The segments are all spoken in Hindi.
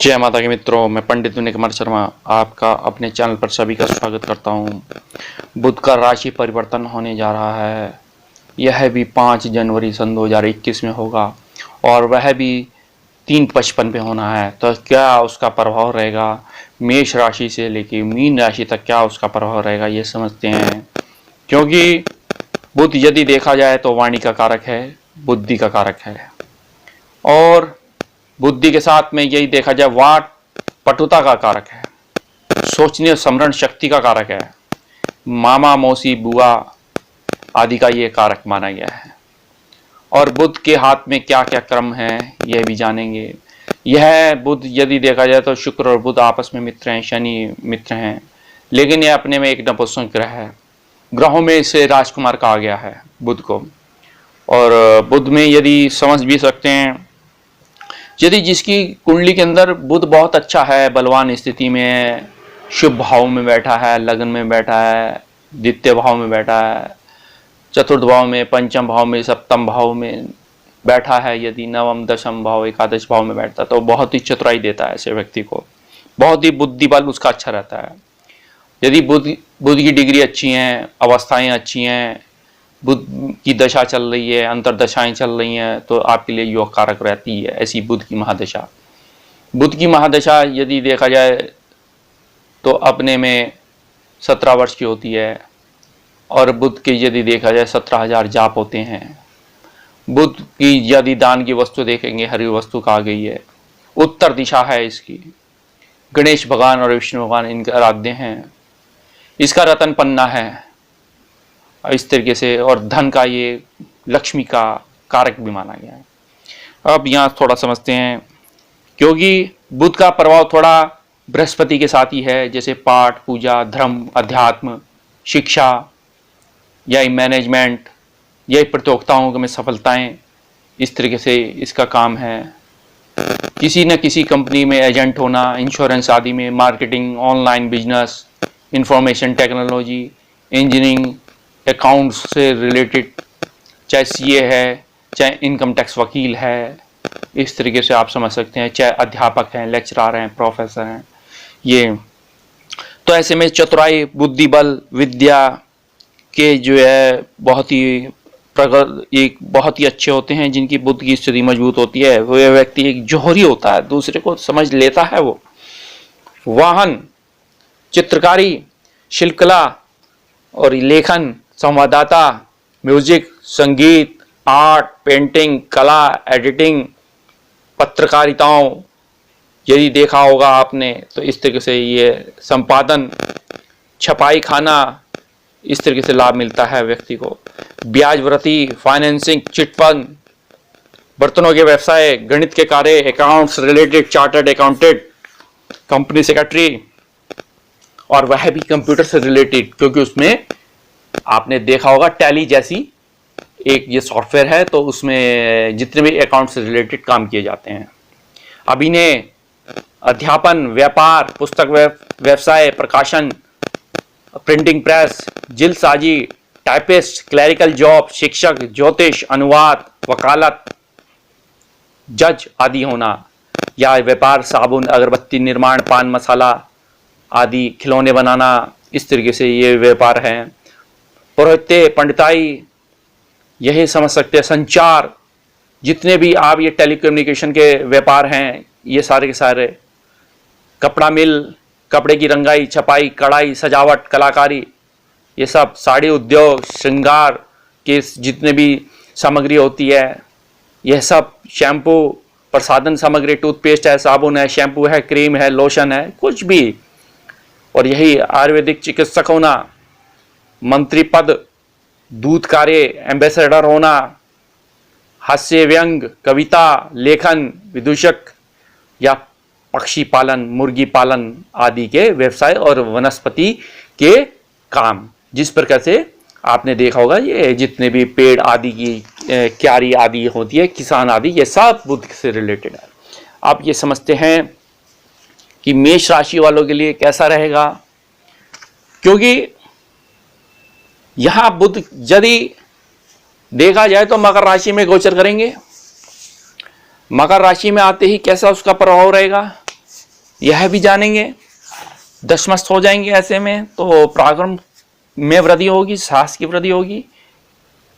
जय माता के मित्रों, मैं पंडित विनय कुमार शर्मा आपका अपने चैनल पर सभी का स्वागत करता हूं। बुध का राशि परिवर्तन होने जा रहा है। यह भी 5 जनवरी सन 2021 में होगा और वह भी 3:55 पे होना है। तो क्या उसका प्रभाव रहेगा, मेष राशि से लेकर मीन राशि तक क्या उसका प्रभाव रहेगा, ये समझते हैं। क्योंकि बुध यदि देखा जाए तो वाणी का कारक है, बुद्धि का कारक है और बुद्धि के साथ में यही देखा जाए वाट पटुता का कारक है, सोचने और स्मरण शक्ति का कारक है, मामा मौसी बुआ आदि का ये कारक माना गया है। और बुध के हाथ में क्या क्या क्रम है यह भी जानेंगे। यह बुध यदि देखा जाए तो शुक्र और बुध आपस में मित्र हैं, शनि मित्र हैं, लेकिन यह अपने में एक नपुंसक ग्रह है। ग्रहों में इसे राजकुमार कहा गया है बुध को। और बुध में यदि समझ भी सकते हैं, यदि जिसकी कुंडली के अंदर बुध बहुत अच्छा है, बलवान स्थिति में है, शुभ भाव में बैठा है, लग्न में बैठा है, द्वितीय भाव में बैठा है, चतुर्थ भाव में, पंचम भाव में, सप्तम भाव में बैठा है, यदि नवम दशम भाव एकादश भाव में बैठता तो बहुत ही चतुराई देता है ऐसे व्यक्ति को, बहुत ही बुद्धि बल उसका अच्छा रहता है। यदि बुध की डिग्री अच्छी हैं, अवस्थाएं अच्छी हैं, बुध की दशा चल रही है, अंतरदशाएं चल रही हैं, तो आपके लिए योग कारक रहती है ऐसी बुध की महादशा। बुध की महादशा यदि देखा जाए तो अपने में 17 वर्ष की होती है और बुध के यदि देखा जाए 17,000 जाप होते हैं। बुध की यदि दान की वस्तु देखेंगे, हरी वस्तु कहा गई है, उत्तर दिशा है इसकी। गणेश भगवान और विष्णु भगवान इनके आराध्य हैं। इसका रतन पन्ना है इस तरीके से, और धन का ये लक्ष्मी का कारक भी माना गया है। अब यहाँ थोड़ा समझते हैं, क्योंकि बुध का प्रभाव थोड़ा बृहस्पति के साथ ही है, जैसे पाठ पूजा, धर्म, अध्यात्म, शिक्षा, यही मैनेजमेंट, यही प्रतियोगिताओं में सफलताएं, इस तरीके से इसका काम है। किसी न किसी कंपनी में एजेंट होना, इंश्योरेंस आदि में, marketing, online business, information technology, engineering, accounts से रिलेटेड, चाहे सीए है, चाहे इनकम टैक्स वकील है, इस तरीके से आप समझ सकते हैं, चाहे अध्यापक हैं, लेक्चरर हैं, प्रोफेसर हैं, ये तो ऐसे में चतुराई, बुद्धि बल, विद्या के जो है बहुत ही बहुत ही अच्छे होते हैं। जिनकी बुद्ध की स्थिति मजबूत होती है वो व्यक्ति एक जौहरी होता है, दूसरे को समझ लेता है। वो वाहन, चित्रकारी, शिल्पकला और लेखन, संवाददाता, म्यूजिक, संगीत, आर्ट, पेंटिंग, कला, एडिटिंग, पत्रकारिताओं यदि देखा होगा आपने तो इस तरीके से ये संपादन, छपाई खाना, इस तरीके से लाभ मिलता है व्यक्ति को। ब्याज वृत्ति, फाइनेंसिंग, चिटफंड, बर्तनों के व्यवसाय, गणित के कार्य, accounts related, chartered accountant, company secretary, और वह भी कंप्यूटर से रिलेटेड, क्योंकि उसमें आपने देखा होगा टैली जैसी एक ये सॉफ्टवेयर है, तो उसमें जितने भी अकाउंट से रिलेटेड काम किए जाते हैं। अभिनय, अध्यापन, व्यापार, पुस्तक व्यवसाय, प्रकाशन, प्रिंटिंग प्रेस, जिल्दसाजी, टाइपिस्ट, क्लरिकल जॉब, शिक्षक, ज्योतिष, अनुवाद, वकालत, जज आदि होना, या व्यापार, साबुन, अगरबत्ती निर्माण, पान मसाला आदि, खिलौने बनाना, इस तरीके से ये व्यापार हैं। पुरोहित्य, पंडिताई, यही समझ सकते हैं। संचार, जितने भी आप ये टेलीकम्युनिकेशन के व्यापार हैं, ये सारे के सारे। कपड़ा मिल, कपड़े की रंगाई, छपाई, कढ़ाई, सजावट, कलाकारी, ये सब। साड़ी उद्योग, श्रृंगार के जितने भी सामग्री होती है, यह सब। शैम्पू, प्रसाधन सामग्री, टूथपेस्ट है, साबुन है, शैम्पू है, क्रीम है, लोशन है, कुछ भी। और यही आयुर्वेदिक चिकित्सक होना, मंत्री पद, दूत कार्य, एम्बेसडर होना, हास्य व्यंग, कविता, लेखन, विदूषक, या पक्षी पालन, मुर्गी पालन आदि के व्यवसाय, और वनस्पति के काम। जिस प्रकार से आपने देखा होगा ये जितने भी पेड़ आदि की क्यारी आदि होती है, किसान आदि, ये सब बुध से रिलेटेड है। आप ये समझते हैं कि मेष राशि वालों के लिए कैसा रहेगा, क्योंकि यहां बुध यदि देखा जाए तो मकर राशि में गोचर करेंगे। मकर राशि में आते ही कैसा उसका प्रभाव रहेगा, यह भी जानेंगे। दशमस्त हो जाएंगे ऐसे में तो पराक्रम में वृद्धि होगी, साहस की वृद्धि होगी।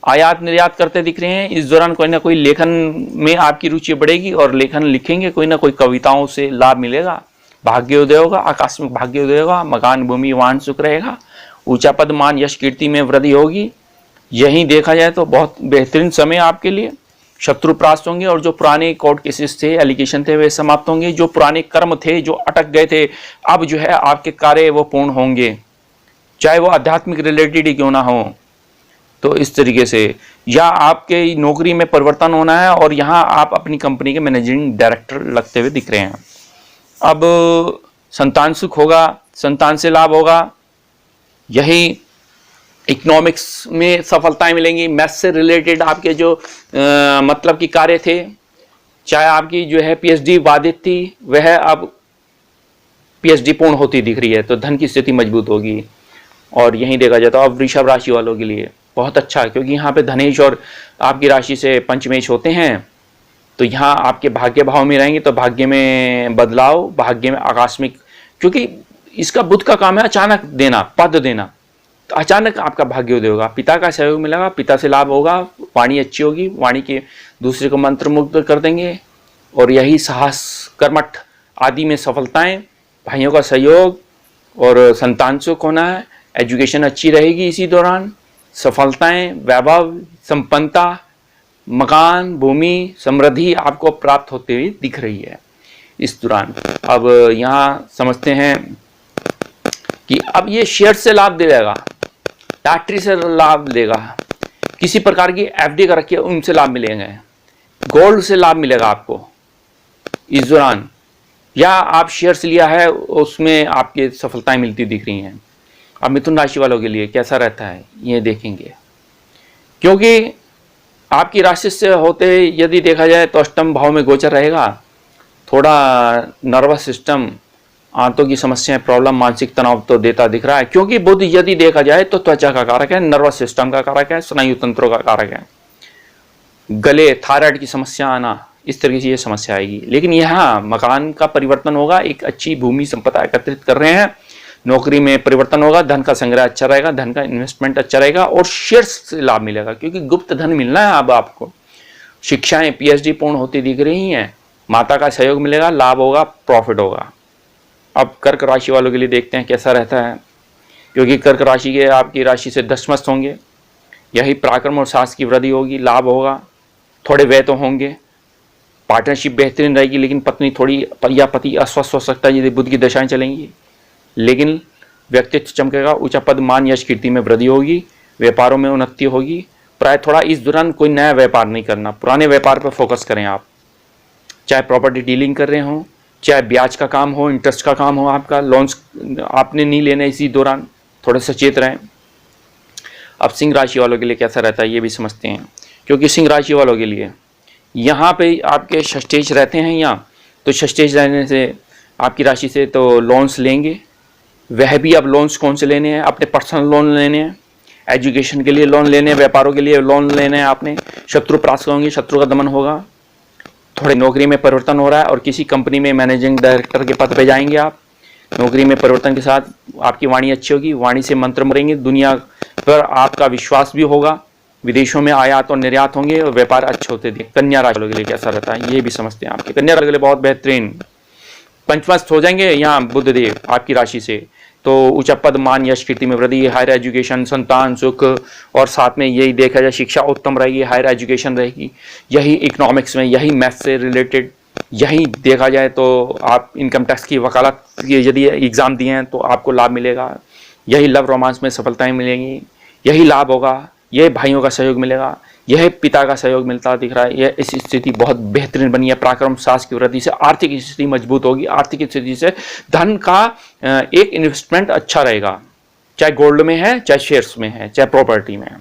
आयात निर्यात करते दिख रहे हैं। इस दौरान कोई ना कोई लेखन में आपकी रुचि बढ़ेगी और लेखन लिखेंगे, कोई ना कोई कविताओं से लाभ मिलेगा। भाग्योदय होगा, आकस्मिक भाग्योदय होगा, मकान भूमि वाहन सुख रहेगा, ऊंचा पद मान यश कीर्ति में वृद्धि होगी। यही देखा जाए तो बहुत बेहतरीन समय आपके लिए। शत्रु परास्त होंगे और जो पुराने कोर्ट केसेस थे, एलिगेशन थे, वे समाप्त होंगे। जो पुराने कर्म थे जो अटक गए थे, अब जो है आपके कार्य वो पूर्ण होंगे, चाहे वो आध्यात्मिक रिलेटेड ही क्यों ना हो। तो इस तरीके से या आपके नौकरी में परिवर्तन होना है और यहाँ आप अपनी कंपनी के मैनेजिंग डायरेक्टर लगते हुए दिख रहे हैं। अब संतान सुख होगा, संतान से लाभ होगा। यही इकोनॉमिक्स में सफलताएं मिलेंगी। मैथ्स से रिलेटेड आपके जो मतलब कि कार्य थे, चाहे आपकी जो है पीएचडी बाधित थी, वह अब पीएचडी पूर्ण होती दिख रही है, तो धन की स्थिति मजबूत होगी। और यहीं देखा जाए तो अब वृषभ राशि वालों के लिए बहुत अच्छा है, क्योंकि यहाँ पे धनेश और आपकी राशि से पंचमेश होते हैं, तो यहाँ आपके भाग्य भाव में रहेंगे तो भाग्य में बदलाव, भाग्य में आकस्मिक, क्योंकि इसका बुध का काम है अचानक देना, पद देना, तो अचानक आपका भाग्योदय होगा। पिता का सहयोग मिलेगा, पिता से लाभ होगा, वाणी अच्छी होगी, वाणी के दूसरे को मंत्रमुग्ध कर देंगे। और यही साहस, कर्मठ आदि में सफलताएं, भाइयों का सहयोग और संतान सुख होना है। एजुकेशन अच्छी रहेगी इसी दौरान। सफलताएं, वैभव, संपन्नता, मकान भूमि समृद्धि आपको प्राप्त होते हुए दिख रही है इस दौरान। अब यहाँ समझते हैं कि अब ये शेयर से लाभ देगा, लॉटरी से लाभ देगा, किसी प्रकार की एफडी कर रखी है उनसे लाभ मिलेंगे, गोल्ड से लाभ मिलेगा आपको इस दौरान, या आप शेयर्स लिया है उसमें आपकी सफलताएं मिलती दिख रही हैं। अब मिथुन राशि वालों के लिए कैसा रहता है ये देखेंगे, क्योंकि आपकी राशि से होते यदि देखा जाए तो अष्टम भाव में गोचर रहेगा। थोड़ा नर्वस सिस्टम, आंतों की समस्याएं, प्रॉब्लम, मानसिक तनाव तो देता दिख रहा है, क्योंकि बुध यदि देखा जाए तो त्वचा का कारक है, नर्वस सिस्टम का कारक है, स्नायु तंत्रों का कारक है। गले, थायराइड की समस्या आना, इस तरीके से ये समस्या आएगी। लेकिन यहाँ मकान का परिवर्तन होगा, एक अच्छी भूमि संपदा एकत्रित कर रहे हैं, नौकरी में परिवर्तन होगा, धन का संग्रह अच्छा रहेगा, धन का इन्वेस्टमेंट अच्छा रहेगा और शेयर्स से लाभ मिलेगा, क्योंकि गुप्त धन मिलना है अब आपको। शिक्षाएं पीएचडी पूर्ण होती दिख रही हैं, माता का सहयोग मिलेगा, लाभ होगा, प्रॉफिट होगा। अब कर्क राशि वालों के लिए देखते हैं कैसा रहता है, क्योंकि कर्क राशि के आपकी राशि से दशमस्त होंगे। यही पराक्रम और साहस की वृद्धि होगी, लाभ होगा, थोड़े व्यय तो होंगे। पार्टनरशिप बेहतरीन रहेगी, लेकिन पत्नी थोड़ी या पति अस्वस्थ हो सकता है यदि बुध की दशाएं चलेंगी। लेकिन व्यक्तित्व चमकेगा, ऊंचा पद मान यश कीर्ति में वृद्धि होगी, व्यापारों में उन्नति होगी। प्राय थोड़ा इस दौरान कोई नया व्यापार नहीं करना, पुराने व्यापार पर फोकस करें आप, चाहे प्रॉपर्टी डीलिंग कर रहे हो, चाहे ब्याज का काम हो, इंटरेस्ट का काम हो, आपका लोन्स आपने नहीं लेने इसी दौरान, थोड़े सचेत रहें। अब सिंह राशि वालों के लिए कैसा रहता है ये भी समझते हैं, क्योंकि सिंह राशि वालों के लिए यहाँ पे आपके षष्ठेश रहते हैं यहाँ, तो षष्ठेश रहने से आपकी राशि से तो लोन्स लेंगे। वह भी अब लोन्स कौन से लेने हैं, अपने पर्सनल लोन लेने हैं, एजुकेशन के लिए लोन लेने हैं, व्यापारों के लिए लोन लेने हैं आपने। शत्रु परास्त होंगे, शत्रु का दमन होगा, थोड़ी नौकरी में परिवर्तन हो रहा है और किसी कंपनी में मैनेजिंग डायरेक्टर के पद पे जाएंगे आप। नौकरी में परिवर्तन के साथ आपकी वाणी अच्छी होगी, वाणी से मंत्र मरेंगे, दुनिया पर आपका विश्वास भी होगा, विदेशों में आयात और निर्यात होंगे और व्यापार अच्छे होते दिखे। कन्या राशि वालों के लिए कैसा रहता है ये भी समझते हैं। आपके कन्या राशि के लिए बहुत बेहतरीन, पंचमस्त हो जाएंगे यहाँ बुध देव आपकी राशि से, तो ऊंचा पद मान यश कीर्ति में वृद्धि, हायर एजुकेशन, संतान सुख, और साथ में यही देखा जाए शिक्षा उत्तम रहेगी, हायर एजुकेशन रहेगी। यही इकोनॉमिक्स में, यही मैथ्स से रिलेटेड, यही देखा जाए तो आप इनकम टैक्स की वकालत यदि एग्जाम दिए हैं तो आपको लाभ मिलेगा। यही लव रोमांस में सफलताएं मिलेंगी, यही लाभ होगा, यह भाइयों का सहयोग मिलेगा, यह पिता का सहयोग मिलता दिख रहा है। यह इस स्थिति बहुत बेहतरीन बनी है। पराक्रम साहस की वृद्धि से आर्थिक स्थिति मजबूत होगी, आर्थिक स्थिति से धन का एक इन्वेस्टमेंट अच्छा रहेगा, चाहे गोल्ड में है, चाहे शेयर्स में है, चाहे प्रॉपर्टी में है।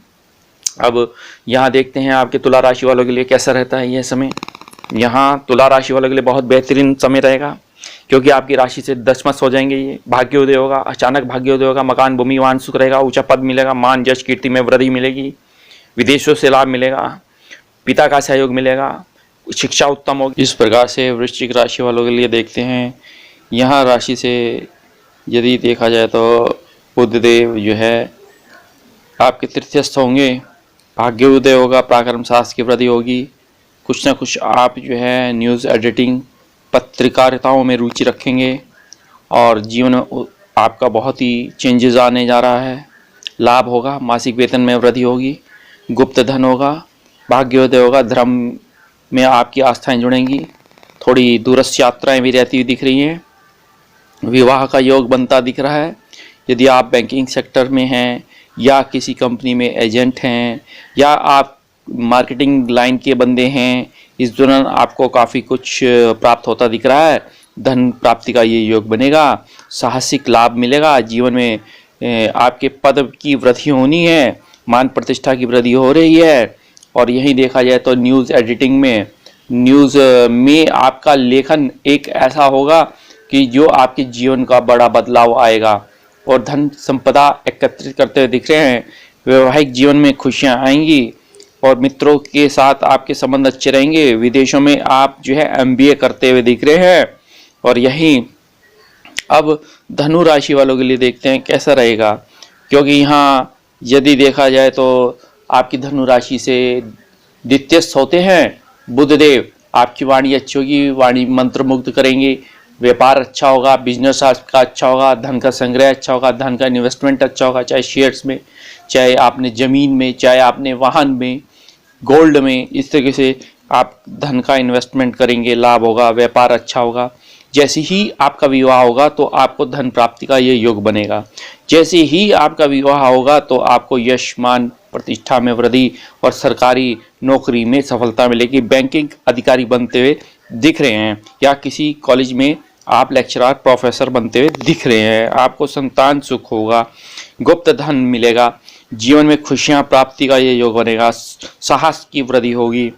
अब यहाँ देखते हैं आपके तुला राशि वालों के लिए कैसा रहता है यह समय। यहाँ तुला राशि वालों के लिए बहुत बेहतरीन समय रहेगा, क्योंकि आपकी राशि से दशमस्त हो जाएंगे, ये भाग्योदय होगा, अचानक भाग्योदय होगा, मकान भूमि वाहन सुख रहेगा, ऊंचा पद मिलेगा, मान यश कीर्ति में वृद्धि मिलेगी, विदेशों से लाभ मिलेगा, पिता का सहयोग मिलेगा, शिक्षा उत्तम होगी। इस प्रकार से वृश्चिक राशि वालों के लिए देखते हैं यहाँ राशि से यदि देखा जाए तो बुधदेव जो है आपके तृतीयस्थ होंगे, भाग्य उदय होगा, पराक्रम साहस की वृद्धि होगी। कुछ ना कुछ आप जो है न्यूज़ एडिटिंग, पत्रकारिताओं में रुचि रखेंगे और जीवन में आपका बहुत ही चेंजेस आने जा रहा है। लाभ होगा, मासिक वेतन में वृद्धि होगी, गुप्त धन होगा, भाग्योदय होगा, धर्म में आपकी आस्थाएं जुड़ेंगी, थोड़ी दूरस्थ यात्राएं भी रहती हुई दिख रही हैं, विवाह का योग बनता दिख रहा है। यदि आप बैंकिंग सेक्टर में हैं या किसी कंपनी में एजेंट हैं या आप मार्केटिंग लाइन के बंदे हैं, इस दौरान आपको काफ़ी कुछ प्राप्त होता दिख रहा है। धन प्राप्ति का ये योग बनेगा, साहसिक लाभ मिलेगा, जीवन में आपके पद की वृद्धि होनी है, मान प्रतिष्ठा की वृद्धि हो रही है। और यही देखा जाए तो न्यूज़ एडिटिंग में, न्यूज़ में आपका लेखन एक ऐसा होगा कि जो आपके जीवन का बड़ा बदलाव आएगा और धन संपदा एकत्रित करते हुए दिख रहे हैं। वैवाहिक जीवन में खुशियां आएंगी और मित्रों के साथ आपके संबंध अच्छे रहेंगे। विदेशों में आप जो है MBA करते हुए दिख रहे हैं। और यही अब धनु राशि वालों के लिए देखते हैं कैसा रहेगा, क्योंकि यहाँ यदि देखा जाए तो आपकी धनु राशि से द्वितीयस्थ होते हैं बुधदेव। आपकी वाणी अच्छी होगी, वाणी मंत्र मुग्ध करेंगे, व्यापार अच्छा होगा, बिजनेस आपका अच्छा होगा, धन का संग्रह अच्छा होगा, धन का इन्वेस्टमेंट अच्छा होगा, चाहे शेयर्स में, चाहे आपने ज़मीन में, चाहे आपने वाहन में, गोल्ड में, इस तरीके से आप धन का इन्वेस्टमेंट करेंगे, लाभ होगा, व्यापार अच्छा होगा। जैसे ही आपका विवाह होगा तो आपको धन प्राप्ति का ये योग बनेगा। जैसे ही आपका विवाह होगा तो आपको यश, मान, प्रतिष्ठा में वृद्धि और सरकारी नौकरी में सफलता मिलेगी। बैंकिंग अधिकारी बनते हुए दिख रहे हैं या किसी कॉलेज में आप लेक्चरर, प्रोफेसर बनते हुए दिख रहे हैं। आपको संतान सुख होगा, गुप्त धन मिलेगा, जीवन में खुशियां प्राप्ति का ये योग बनेगा, साहस की वृद्धि होगी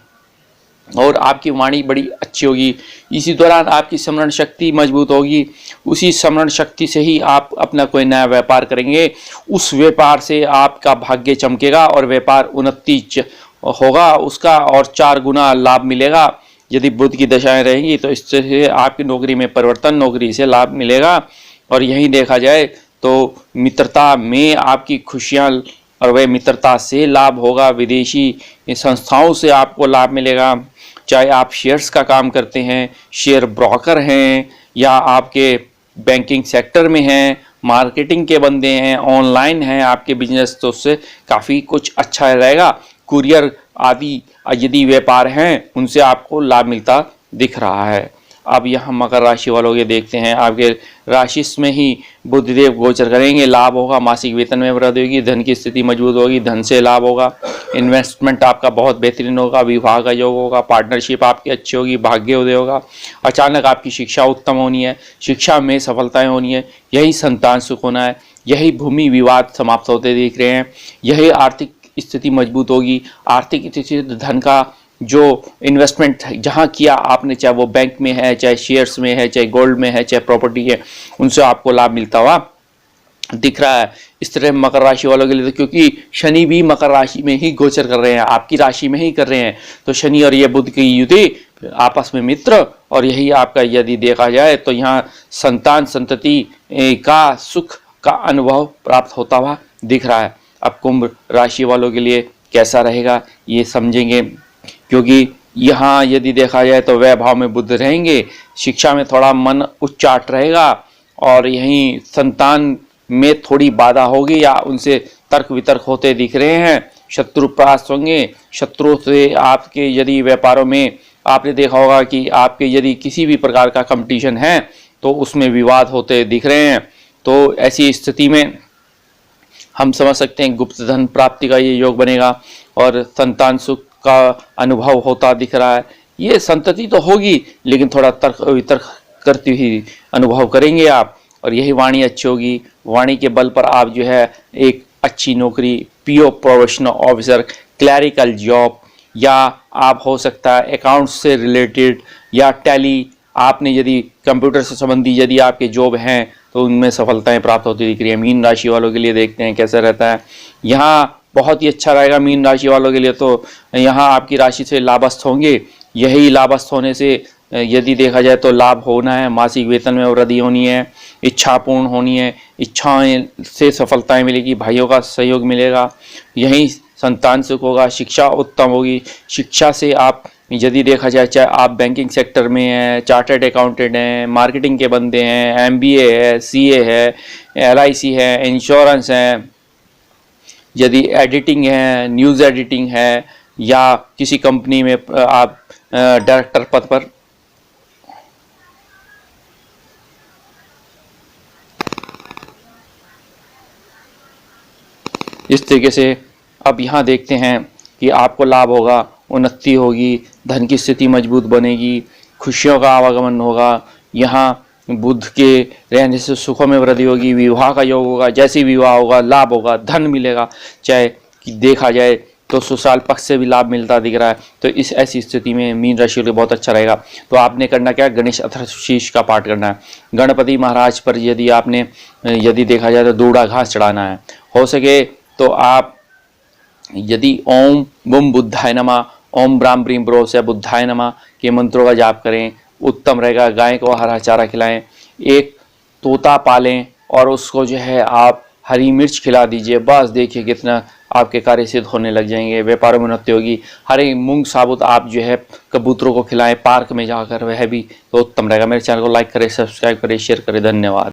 और आपकी वाणी बड़ी अच्छी होगी। इसी दौरान आपकी स्मरण शक्ति मजबूत होगी। उसी स्मरण शक्ति से ही आप अपना कोई नया व्यापार करेंगे। उस व्यापार से आपका भाग्य चमकेगा और व्यापार उन्नति होगा उसका और 4 गुना लाभ मिलेगा। यदि बुध की दशाएं रहेंगी तो इससे आपकी नौकरी में परिवर्तन, नौकरी से लाभ मिलेगा। और यही देखा जाए तो मित्रता में आपकी खुशियाँ और वह मित्रता से लाभ होगा। विदेशी संस्थाओं से आपको लाभ मिलेगा, चाहे आप शेयर्स का काम करते हैं, शेयर ब्रोकर हैं या आपके बैंकिंग सेक्टर में हैं, मार्केटिंग के बंदे हैं, ऑनलाइन हैं आपके बिजनेस, तो उससे काफ़ी कुछ अच्छा रहेगा। कुरियर आदि यदि व्यापार हैं उनसे आपको लाभ मिलता दिख रहा है। अब यहाँ मकर राशि वालों के देखते हैं, आपके राशि में ही बुधदेव गोचर करेंगे, लाभ होगा, मासिक वेतन में वृद्धि होगी, धन की स्थिति मजबूत होगी, धन से लाभ होगा, इन्वेस्टमेंट आपका बहुत बेहतरीन होगा, विवाह का योग होगा, पार्टनरशिप आपकी अच्छी होगी, भाग्य उदय होगा, अचानक आपकी शिक्षा उत्तम होनी है, शिक्षा में सफलताएं होनी है, यही संतान सुख होना है, यही भूमि विवाद समाप्त होते दिख रहे हैं, यही आर्थिक स्थिति मजबूत होगी। आर्थिक स्थिति धन का जो इन्वेस्टमेंट जहाँ किया आपने, चाहे वो बैंक में है, चाहे शेयर्स में है, चाहे गोल्ड में है, चाहे प्रॉपर्टी है, उनसे आपको लाभ मिलता हुआ दिख रहा है। इस तरह मकर राशि वालों के लिए, तो क्योंकि शनि भी मकर राशि में ही गोचर कर रहे हैं, आपकी राशि में ही कर रहे हैं, तो शनि और ये बुध की युति, आपस में मित्र, और यही आपका यदि देखा जाए तो यहाँ संतान संतति का सुख का अनुभव प्राप्त होता हुआ दिख रहा है। अब कुंभ राशि वालों के लिए कैसा रहेगा ये समझेंगे, क्योंकि यहाँ यदि देखा जाए तो वह भाव में बुध रहेंगे, शिक्षा में थोड़ा मन उच्चाट रहेगा और यहीं संतान में थोड़ी बाधा होगी या उनसे तर्क वितर्क होते दिख रहे हैं। शत्रु परास्त होंगे, शत्रुओं से आपके यदि व्यापारों में आपने देखा होगा कि आपके यदि किसी भी प्रकार का कंपटीशन है तो उसमें विवाद होते दिख रहे हैं। तो ऐसी स्थिति में हम समझ सकते हैं गुप्त धन प्राप्ति का ये योग बनेगा और संतान सुख का अनुभव होता दिख रहा है। ये संतति तो होगी लेकिन थोड़ा तर्क वितर्क करती हुई अनुभव करेंगे आप, और यही वाणी अच्छी होगी। वाणी के बल पर आप जो है एक अच्छी नौकरी, PO probationer officer, clerical job, या आप हो सकता है अकाउंट्स से रिलेटेड या टैली, आपने यदि कंप्यूटर से संबंधी यदि आपके जॉब हैं तो उनमें सफलताएं प्राप्त होती दिख रही है। मीन राशि वालों के लिए देखते हैं कैसा रहता है। यहाँ बहुत ही अच्छा रहेगा मीन राशि वालों के लिए। तो यहाँ आपकी राशि से लाभस्थ होंगे, यही लाभस्थ होने से यदि देखा जाए तो लाभ होना है, मासिक वेतन में वृद्धि होनी है, इच्छा पूर्ण होनी है, इच्छाएं से सफलताएं मिलेगी, भाइयों का सहयोग मिलेगा, यही संतान सुख होगा, शिक्षा उत्तम होगी। शिक्षा से आप यदि देखा जाए, चाहे आप बैंकिंग सेक्टर में हैं, चार्टर्ड अकाउंटेंट हैं, मार्केटिंग के बंदे हैं, MBA है, CA है, LIC है, इंश्योरेंस है, यदि एडिटिंग है, न्यूज़ एडिटिंग है, या किसी कंपनी में आप डायरेक्टर पद पर इस तरीके से अब यहाँ देखते हैं कि आपको लाभ होगा, उन्नति होगी, धन की स्थिति मजबूत बनेगी, खुशियों का आवागमन होगा। यहाँ बुध के रहने से सुखों में वृद्धि होगी, विवाह का योग होगा, जैसे विवाह होगा लाभ होगा, धन मिलेगा। चाहे कि देखा जाए तो ससुराल पक्ष से भी लाभ मिलता दिख रहा है। तो इस ऐसी स्थिति में मीन राशि के लिए बहुत अच्छा रहेगा। तो आपने करना क्या, गणेश अथर्वशीर्ष का पाठ करना है। गणपति महाराज पर यदि देखा जाए तो दूड़ा घास चढ़ाना है। हो सके तो आप यदि ओम बुम बुद्धाय नमः, ओम ब्राम ब्रीम ब्रो से बुद्धाय नमः के मंत्रों का जाप करें, उत्तम रहेगा। गाय को हरा चारा खिलाएं, एक तोता पालें और उसको जो है आप हरी मिर्च खिला दीजिए। बस देखिए कितना आपके कार्य सिद्ध होने लग जाएंगे, व्यापार में उन्नति होगी। हरे मूंग साबुत आप जो है कबूतरों को खिलाएं पार्क में जाकर, वह भी तो उत्तम रहेगा। मेरे चैनल को लाइक करें, सब्सक्राइब करें, शेयर करें। धन्यवाद।